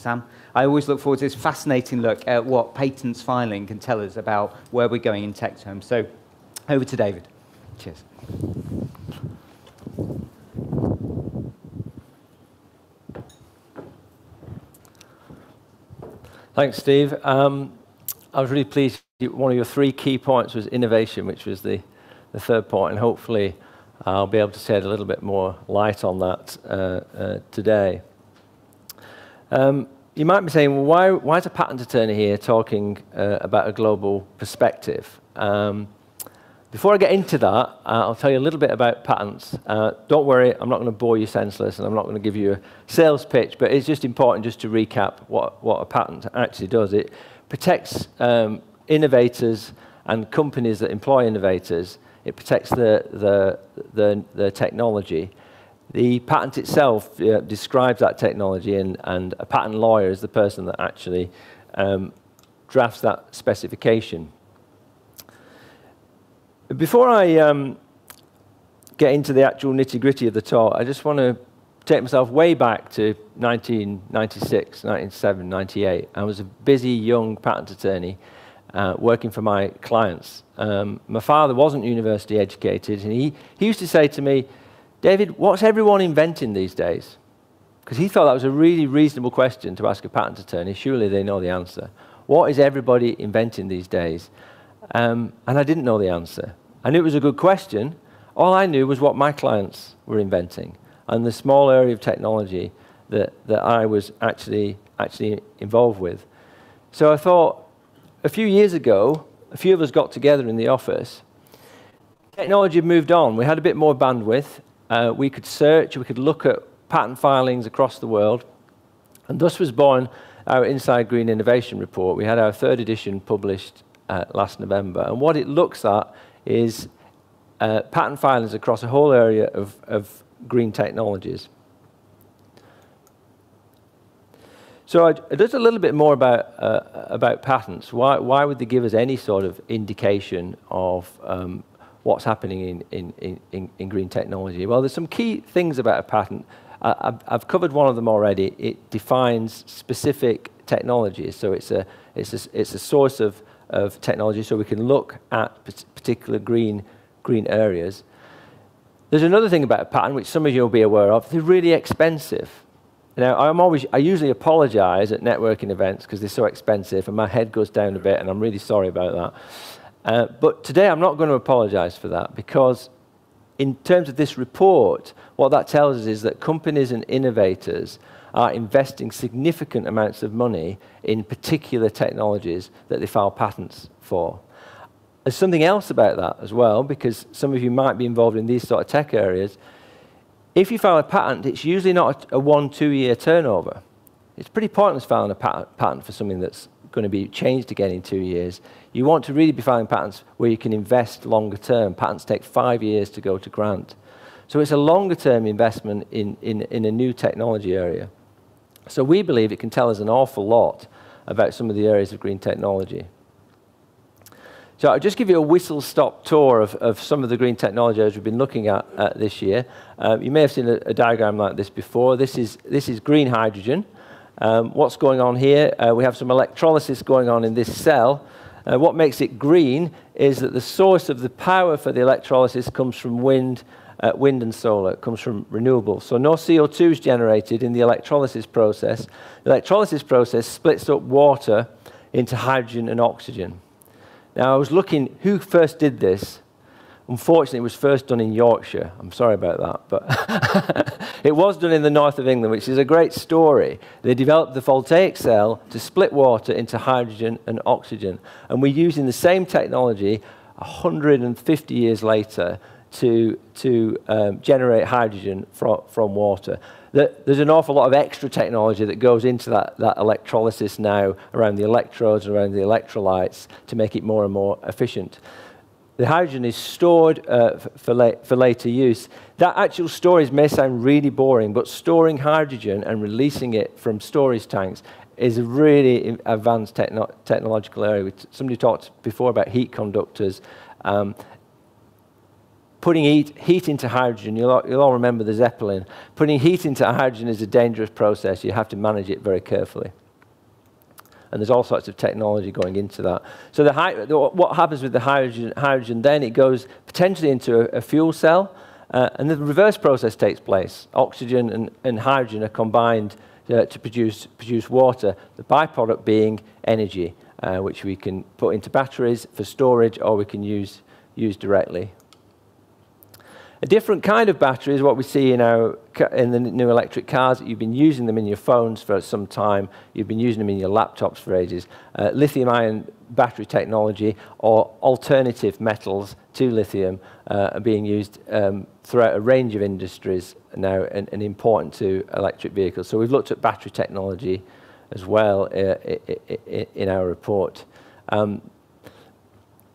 Sam. I always look forward to this fascinating look at what patents filing can tell us about where we're going in tech terms. So over to David. Cheers. Thanks, Steve. I was really pleased. One of your 3 key points was innovation, which was the third point, and hopefully I'll be able to shed a little bit more light on that today. You might be saying, well, why is a patent attorney here talking about a global perspective? Before I get into that, I'll tell you a little bit about patents. Don't worry, I'm not going to bore you senseless, and I'm not going to give you a sales pitch, but it's just important just to recap what a patent actually does. It protects innovators and companies that employ innovators. It protects the technology. The patent itself describes that technology, and a patent lawyer is the person that actually drafts that specification. Before I get into the actual nitty-gritty of the talk, I just want to take myself way back to 1996, 1997, 98. I was a busy young patent attorney working for my clients. My father wasn't university educated, and he used to say to me, David, what's everyone inventing these days? Because he thought that was a really reasonable question to ask a patent attorney. Surely they know the answer. What is everybody inventing these days? And I didn't know the answer. I knew it was a good question. All I knew was what my clients were inventing and the small area of technology that I was actually involved with. So I thought, a few years ago, a few of us got together in the office. Technology had moved on. We had a bit more bandwidth. We could search. We could look at patent filings across the world. And thus was born our Inside Green Innovation Report. We had our 3rd edition published last November. And what it looks at is patent filings across a whole area of green technologies. So just a little bit more about patents. Why would they give us any sort of indication of what's happening in green technology? Well, there's some key things about a patent. I've covered one of them already. It defines specific technologies. So it's a source of technology, so we can look at particular green areas. There's another thing about a patent, which some of you will be aware of. They're really expensive. Now, I usually apologize at networking events because they're so expensive, and my head goes down a bit, and I'm really sorry about that. But today, I'm not going to apologize for that, because in terms of this report, what that tells us is that companies and innovators are investing significant amounts of money in particular technologies that they file patents for. There's something else about that as well, because some of you might be involved in these sort of tech areas. If you file a patent, it's usually not a 1-2 year turnover. It's pretty pointless filing a patent for something that's going to be changed again in 2 years. You want to really be filing patents where you can invest longer term. Patents take 5 years to go to grant. So it's a longer term investment in a new technology area. So we believe it can tell us an awful lot about some of the areas of green technology. So I'll just give you a whistle-stop tour of some of the green technology areas we've been looking at this year. You may have seen a diagram like this before. This is green hydrogen. What's going on here? We have some electrolysis going on in this cell. What makes it green is that the source of the power for the electrolysis comes from wind and solar. It comes from renewables. So no CO2 is generated in the electrolysis process. The electrolysis process splits up water into hydrogen and oxygen. Now, I was looking who first did this. Unfortunately, it was first done in Yorkshire. I'm sorry about that, but it was done in the north of England, which is a great story. They developed the voltaic cell to split water into hydrogen and oxygen, and we're using the same technology 150 years later to generate hydrogen from water. There's an awful lot of extra technology that goes into that electrolysis now around the electrodes, around the electrolytes, to make it more and more efficient. The hydrogen is stored for later use. That actual storage may sound really boring, but storing hydrogen and releasing it from storage tanks is a really advanced technological area. Somebody talked before about heat conductors. putting heat into hydrogen, you'll all remember the Zeppelin. Putting heat into hydrogen is a dangerous process. You have to manage it very carefully. And there's all sorts of technology going into that. So what happens with the hydrogen then, it goes potentially into a fuel cell, and the reverse process takes place. Oxygen and hydrogen are combined to produce water, the byproduct being energy, which we can put into batteries for storage, or we can use directly. A different kind of battery is what we see in the new electric cars. You've been using them in your phones for some time. You've been using them in your laptops for ages. Lithium-ion battery technology or alternative metals to lithium are being used throughout a range of industries now and important to electric vehicles. So we've looked at battery technology as well in our report.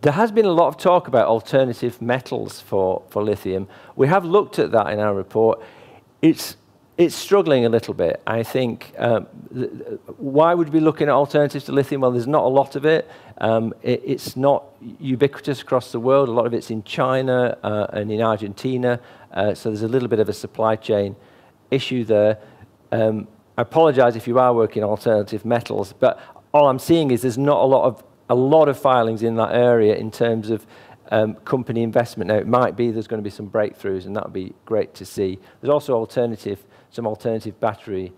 There has been a lot of talk about alternative metals for lithium. We have looked at that in our report. It's struggling a little bit. I think, why would we be looking at alternatives to lithium? Well, there's not a lot of it. It's not ubiquitous across the world. A lot of it's in China and in Argentina. So there's a little bit of a supply chain issue there. I apologize if you are working on alternative metals, but all I'm seeing is there's not a lot of filings in that area in terms of company investment. Now, it might be there's going to be some breakthroughs, and that would be great to see. There's also some alternative battery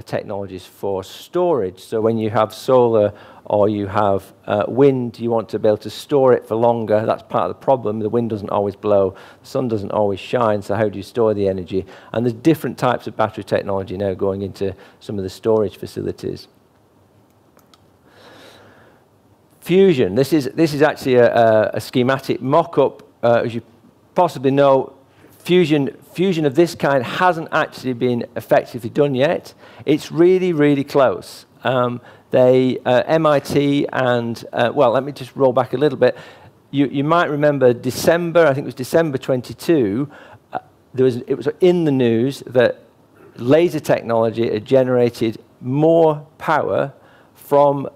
technologies for storage. So when you have solar or you have wind, you want to be able to store it for longer. That's part of the problem. The wind doesn't always blow. The sun doesn't always shine. So how do you store the energy? And there's different types of battery technology now going into some of the storage facilities. Fusion. This is actually a schematic mock-up. As you possibly know, fusion of this kind hasn't actually been effectively done yet. It's really, really close. MIT and, well, let me just roll back a little bit. You might remember December, I think it was December 22, it was in the news that laser technology had generated more power from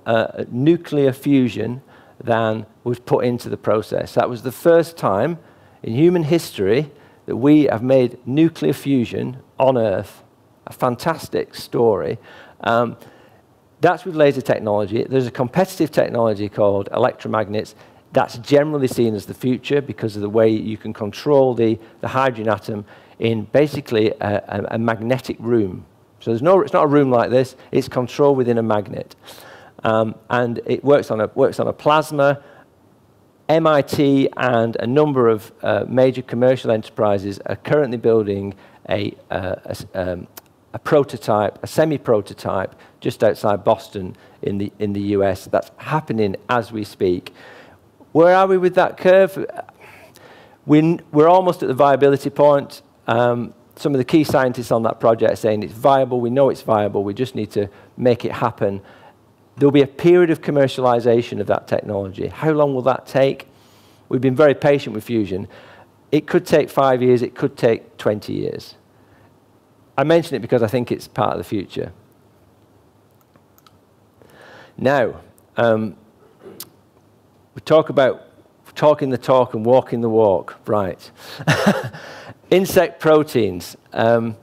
nuclear fusion than was put into the process. That was the first time in human history that we have made nuclear fusion on Earth. A fantastic story. That's with laser technology. There's a competitive technology called electromagnets. That's generally seen as the future because of the way you can control the hydrogen atom in basically a magnetic room. So it's not a room like this. It's controlled within a magnet, and it works on a plasma. MIT and a number of major commercial enterprises are currently building a prototype, a semi-prototype, just outside Boston in the US. That's happening as we speak. Where are we with that curve? We're almost at the viability point. Some of the key scientists on that project are saying it's viable. We know it's viable. We just need to make it happen. There'll be a period of commercialization of that technology. How long will that take? We've been very patient with fusion. It could take 5 years. It could take 20 years. I mention it because I think it's part of the future. Now, we talk about talking the talk and walking the walk. Right. Insect proteins. I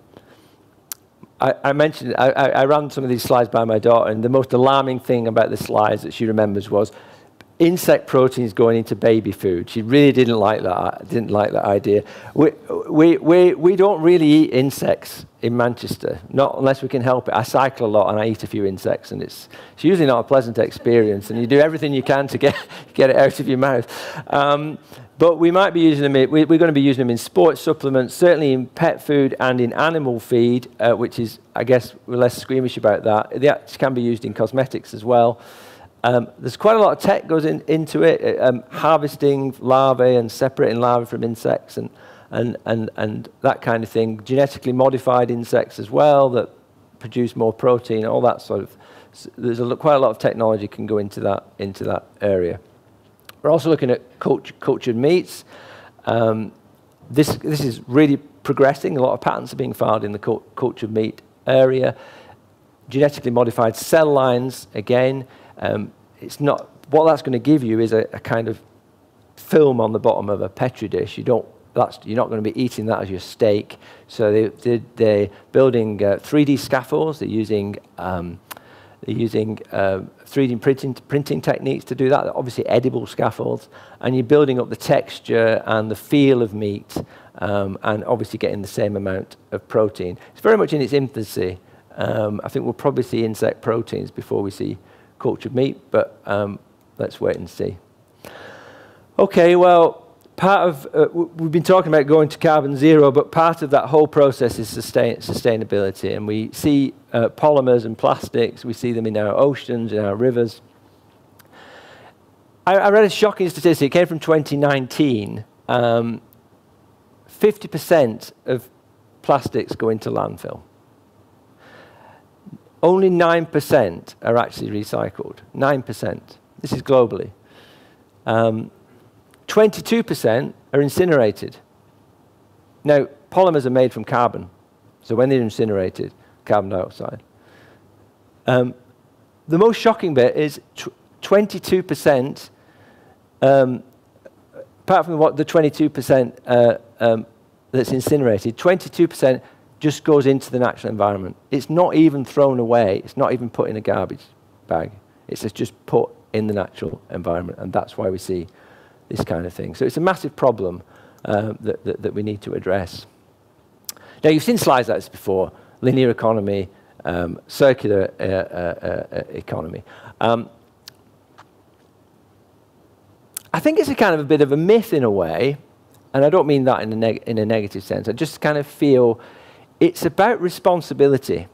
mentioned, I ran some of these slides by my daughter, and the most alarming thing about the slides that she remembers was insect proteins going into baby food. She really didn't like that idea. We don't really eat insects in Manchester, not unless we can help it. I cycle a lot and I eat a few insects, and it's usually not a pleasant experience, and you do everything you can to get it out of your mouth. But we might be using them, we're going to be using them in sports supplements, certainly in pet food and in animal feed, which is, I guess, we're less squeamish about that. They actually can be used in cosmetics as well. There's quite a lot of tech goes into it, harvesting larvae and separating larvae from insects and that kind of thing. Genetically modified insects as well that produce more protein, all that sort of. There's quite a lot of technology can go into that area. We're also looking at cultured meats. This is really progressing. A lot of patents are being filed in the cultured meat area. Genetically modified cell lines, again, it's not, what that's going to give you is a kind of film on the bottom of a Petri dish. You're not going to be eating that as your steak. So they're building 3D scaffolds. They're using 3D printing techniques to do that. They're obviously edible scaffolds. And you're building up the texture and the feel of meat, and obviously getting the same amount of protein. It's very much in its infancy. I think we'll probably see insect proteins before we see cultured meat, but let's wait and see. Okay, well, part of, we've been talking about going to carbon zero, but part of that whole process is sustainability. And we see polymers and plastics, we see them in our oceans, in our rivers. I read a shocking statistic, it came from 2019. 50% of plastics go into landfill. Only 9% are actually recycled. 9%. This is globally. 22% are incinerated. Now, polymers are made from carbon. So when they're incinerated, carbon dioxide. The most shocking bit is 22%, apart from what the 22% that's incinerated, 22% just goes into the natural environment. It's not even thrown away. It's not even put in a garbage bag. It's just put in the natural environment, and that's why we see this kind of thing. So it's a massive problem that we need to address. Now, you've seen slides like this before: linear economy, circular economy. I think it's a kind of a bit of a myth in a way, and I don't mean that in a negative sense. I just kind of feel it's about responsibility.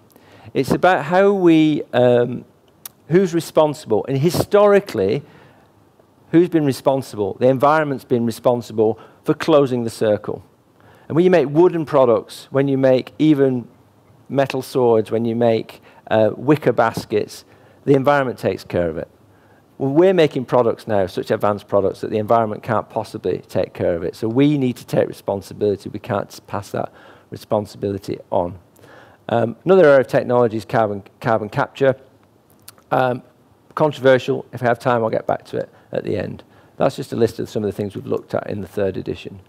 It's about how we, who's responsible. And historically, who's been responsible? The environment's been responsible for closing the circle. And when you make wooden products, when you make even metal swords, when you make wicker baskets, the environment takes care of it. Well, we're making products now, such advanced products, that the environment can't possibly take care of it. So we need to take responsibility. We can't pass that responsibility on. Another area of technology is carbon capture. Controversial. If I have time, I'll get back to it at the end. That's just a list of some of the things we've looked at in the third edition.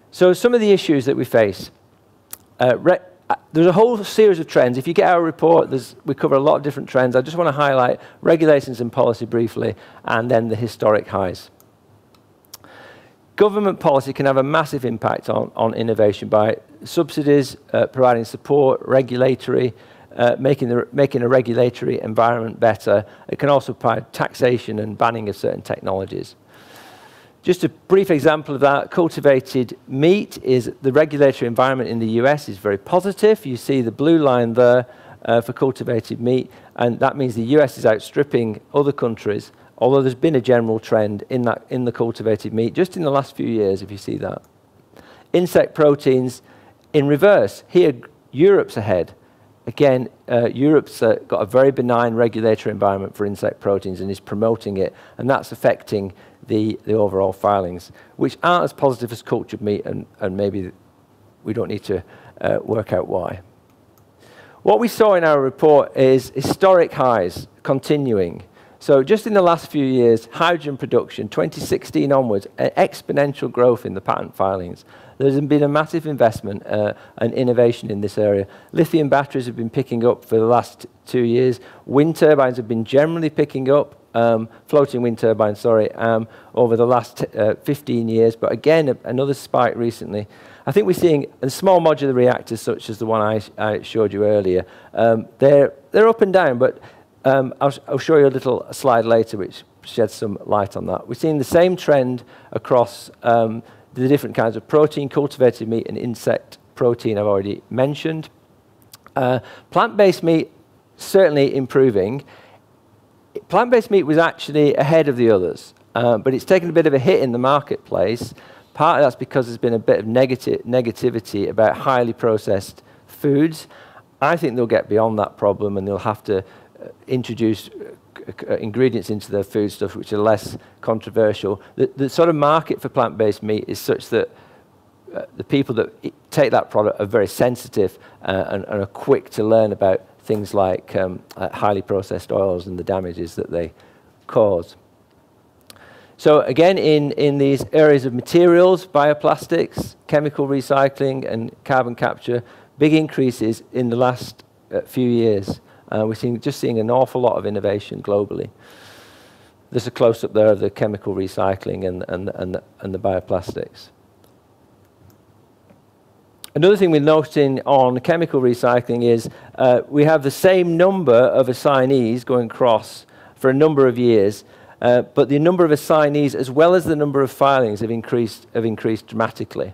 So some of the issues that we face. There's a whole series of trends. If you get our report, we cover a lot of different trends. I just want to highlight regulations and policy briefly, and then the historic highs. Government policy can have a massive impact on innovation by subsidies, providing support, regulatory, making a regulatory environment better. It can also provide taxation and banning of certain technologies. Just a brief example of that, cultivated meat is the regulatory environment in the US is very positive. You see the blue line there for cultivated meat, and that means the US is outstripping other countries, although there's been a general trend in the cultivated meat just in the last few years, if you see that. Insect proteins in reverse. Here, Europe's ahead. Again, Europe's got a very benign regulatory environment for insect proteins and is promoting it, and that's affecting the overall filings, which aren't as positive as cultured meat, and maybe we don't need to work out why. What we saw in our report is historic highs continuing. So just in the last few years, hydrogen production, 2016 onwards, exponential growth in the patent filings. There's been a massive investment and innovation in this area. Lithium batteries have been picking up for the last 2 years. Wind turbines have been generally picking up, floating wind turbines, sorry, over the last 15 years. But again, another spike recently. I think we're seeing small modular reactors, such as the one I showed you earlier. They're up and down, but I'll show you a little slide later which sheds some light on that. We're seeing the same trend across the different kinds of protein, cultivated meat and insect protein I've already mentioned. Plant-based meat, certainly improving. Plant-based meat was actually ahead of the others, but it's taken a bit of a hit in the marketplace. Part of that's because there's been a bit of negativity about highly processed foods. I think they'll get beyond that problem and they'll have to introduce ingredients into their foodstuff which are less controversial. The sort of market for plant-based meat is such that the people that take that product are very sensitive and are quick to learn about things like highly processed oils and the damages that they cause. So again, in these areas of materials, bioplastics, chemical recycling, and carbon capture, big increases in the last few years. We're just seeing an awful lot of innovation globally. There's a close-up there of the chemical recycling and the bioplastics. Another thing we're noting on chemical recycling is we have the same number of assignees going across for a number of years, but the number of assignees as well as the number of filings have increased dramatically.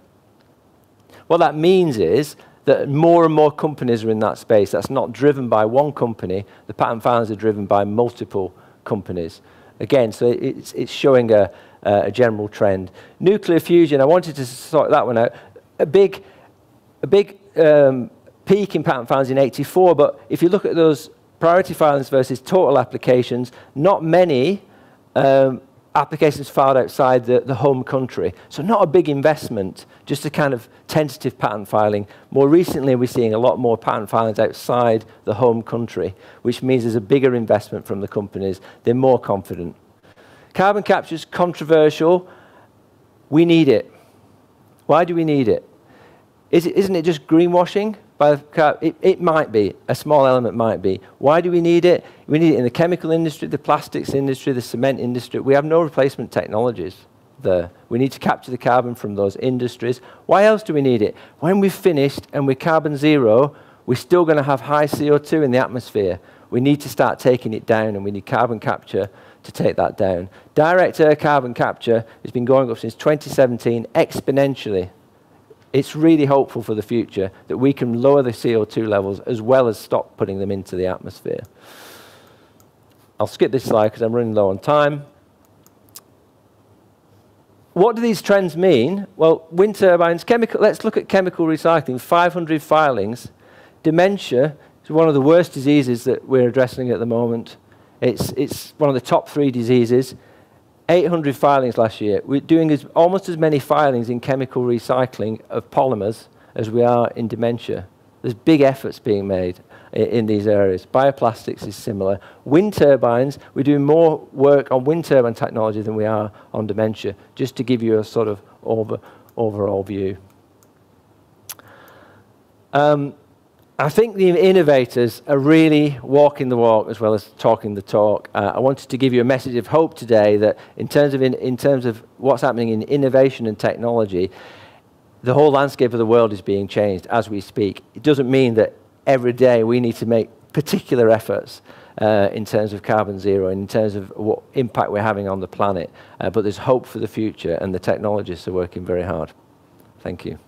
What that means is that more and more companies are in that space. That's not driven by one company. The patent filings are driven by multiple companies. Again, so it's showing a general trend. Nuclear fusion, I wanted to sort that one out. A big peak in patent filings in '84, but if you look at those priority filings versus total applications, not many applications filed outside the home country. So not a big investment, just a kind of tentative patent filing. More recently, we're seeing a lot more patent filings outside the home country, which means there's a bigger investment from the companies. They're more confident. Carbon capture is controversial. We need it. Why do we need it? Isn't it just greenwashing? It might be. A small element might be. Why do we need it? We need it in the chemical industry, the plastics industry, the cement industry. We have no replacement technologies there. We need to capture the carbon from those industries. Why else do we need it? When we've finished and we're carbon zero, we're still going to have high CO2 in the atmosphere. We need to start taking it down, and we need carbon capture to take that down. Direct air carbon capture has been going up since 2017 exponentially. It's really hopeful for the future that we can lower the CO2 levels as well as stop putting them into the atmosphere. I'll skip this slide because I'm running low on time. What do these trends mean? Well, wind turbines, let's look at chemical recycling. 500 filings. Dementia is one of the worst diseases that we're addressing at the moment. It's one of the top 3 diseases. 800 filings last year. We're doing almost as many filings in chemical recycling of polymers as we are in dementia. There's big efforts being made in these areas. Bioplastics is similar. Wind turbines, we're doing more work on wind turbine technology than we are on dementia, just to give you a sort of overall view. I think the innovators are really walking the walk as well as talking the talk. I wanted to give you a message of hope today that in terms of what's happening in innovation and technology, the whole landscape of the world is being changed as we speak. It doesn't mean that every day we need to make particular efforts in terms of carbon zero, in terms of what impact we're having on the planet, but there's hope for the future, and the technologists are working very hard. Thank you.